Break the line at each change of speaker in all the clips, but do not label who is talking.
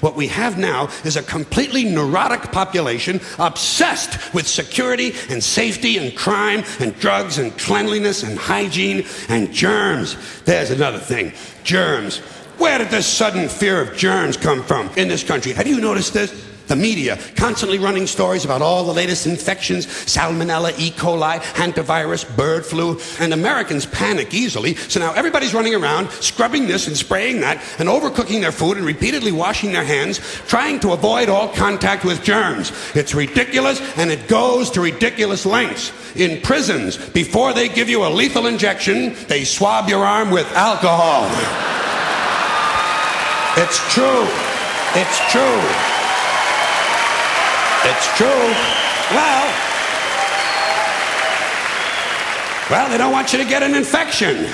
What we have now is a completely neurotic population obsessed with security and safety and crime and drugs and cleanliness and hygiene and germs. There's another thing. Germs. Where did this sudden fear of germs come from in this country? Have you noticed this? The media constantly running stories about all the latest infections, salmonella, E. coli, hantavirus, bird flu, and Americans panic easily, so now everybody's running around scrubbing this and spraying that and overcooking their food and repeatedly washing their hands, trying to avoid all contact with germs. It's ridiculous, and it goes to ridiculous lengths. In prisons, before they give you a lethal injection, they swab your arm with alcohol. It's true. It's true. It's true. Well, they don't want you to get an infection.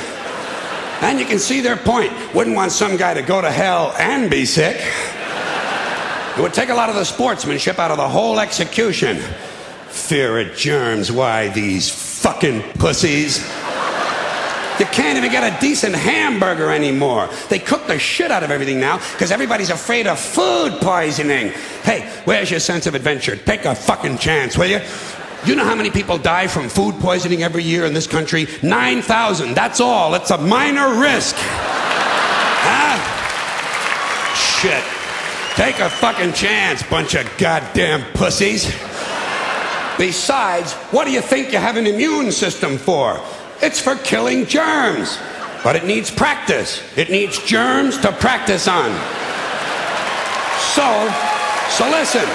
And you can see their point. Wouldn't want some guy to go to hell and be sick. It would take a lot of the sportsmanship out of the whole execution. Fear of germs, why these fucking pussies? You can't even get a decent hamburger anymore. They cook the shit out of everything now because everybody's afraid of food poisoning. Hey, where's your sense of adventure? Take a fucking chance, will you? You know how many people die from food poisoning every year in this country? 9,000, that's all. It's a minor risk. Huh? Shit. Take a fucking chance, bunch of goddamn pussies. Besides, what do you think you have an immune system for? It's for killing germs. But it needs practice. It needs germs to practice on. So listen.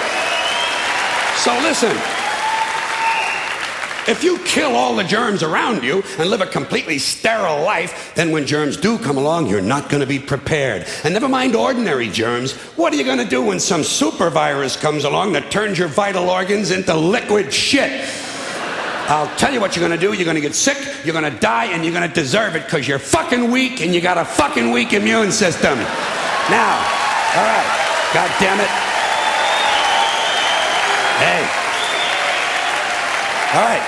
If you kill all the germs around you and live a completely sterile life, then when germs do come along, you're not going to be prepared. And never mind ordinary germs, what are you going to do when some super virus comes along that turns your vital organs into liquid shit? I'll tell you what you're going to do. You're going to get sick, you're going to die, and you're going to deserve it because you're fucking weak and you got a fucking weak immune system. Now, all right, God damn it. Hey. All right.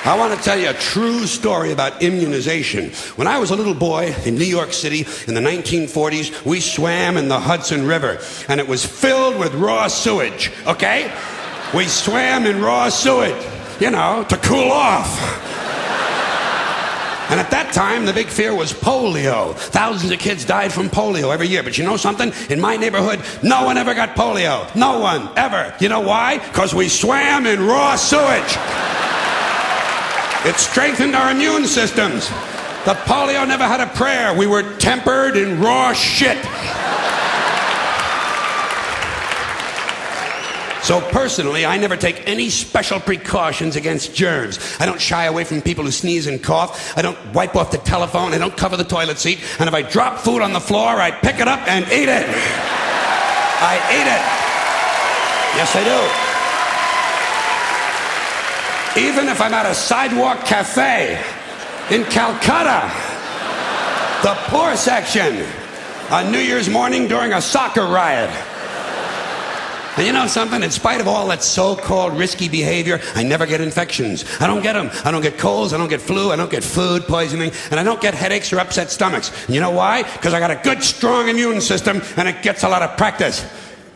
I want to tell you a true story about immunization. When I was a little boy in New York City in the 1940s, we swam in the Hudson River, and it was filled with raw sewage, okay? We swam in raw sewage, you know, to cool off. And at that time, the big fear was polio. Thousands of kids died from polio every year. But you know something? In my neighborhood, no one ever got polio. No one, ever. You know why? Because we swam in raw sewage. It strengthened our immune systems. The polio never had a prayer. We were tempered in raw shit. So personally, I never take any special precautions against germs. I don't shy away from people who sneeze and cough. I don't wipe off the telephone. I don't cover the toilet seat. And if I drop food on the floor, I pick it up and eat it. I eat it. Yes, I do. Even if I'm at a sidewalk cafe in Calcutta, the poor section, on New Year's morning during a soccer riot. And you know something? In spite of all that so-called risky behavior, I never get infections. I don't get them. I don't get colds, I don't get flu, I don't get food poisoning, and I don't get headaches or upset stomachs. And you know why? Because I got a good, strong immune system, and it gets a lot of practice.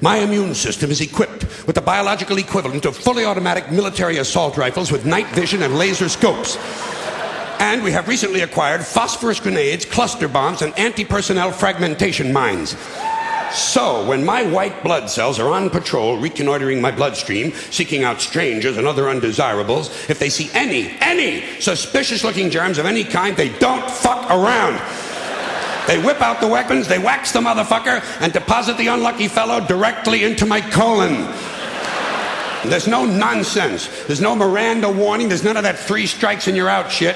My immune system is equipped with the biological equivalent of fully automatic military assault rifles with night vision and laser scopes. And we have recently acquired phosphorus grenades, cluster bombs, and anti-personnel fragmentation mines. So, when my white blood cells are on patrol, reconnoitering my bloodstream, seeking out strangers and other undesirables, if they see any suspicious-looking germs of any kind, they don't fuck around. They whip out the weapons, they wax the motherfucker, and deposit the unlucky fellow directly into my colon. There's no nonsense. There's no Miranda warning. There's none of that 3 strikes and you're out shit.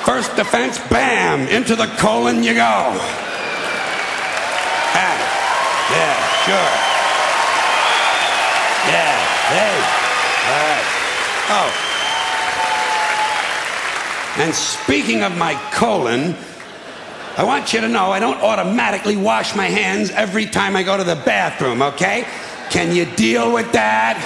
First defense, bam, into the colon you go. Yeah, sure. Yeah, hey. All right. Oh. And speaking of my colon, I want you to know I don't automatically wash my hands every time I go to the bathroom, okay? Can you deal with that?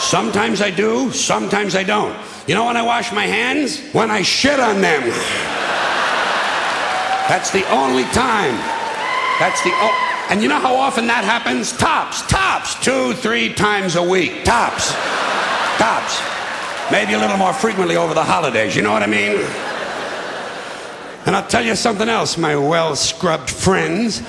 Sometimes I do, sometimes I don't. You know when I wash my hands? When I shit on them. That's the only time. And you know how often that happens? Tops, 2-3 times a week. Tops. Maybe a little more frequently over the holidays, you know what I mean? And I'll tell you something else, my well-scrubbed friends.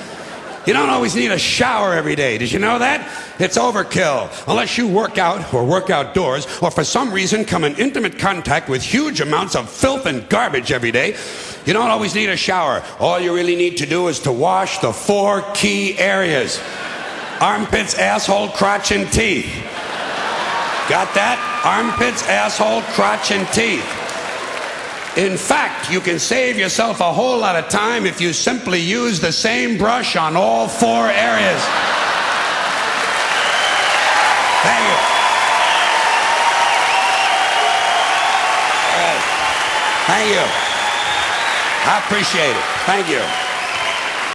You don't always need a shower every day. Did you know that? It's overkill. Unless you work out or work outdoors or for some reason come in intimate contact with huge amounts of filth and garbage every day, you don't always need a shower. All you really need to do is to wash the 4 key areas. Armpits, asshole, crotch, and teeth. Got that? Armpits, asshole, crotch, and teeth. In fact, you can save yourself a whole lot of time if you simply use the same brush on all 4 areas. Thank you. All right. Thank you. I appreciate it. Thank you.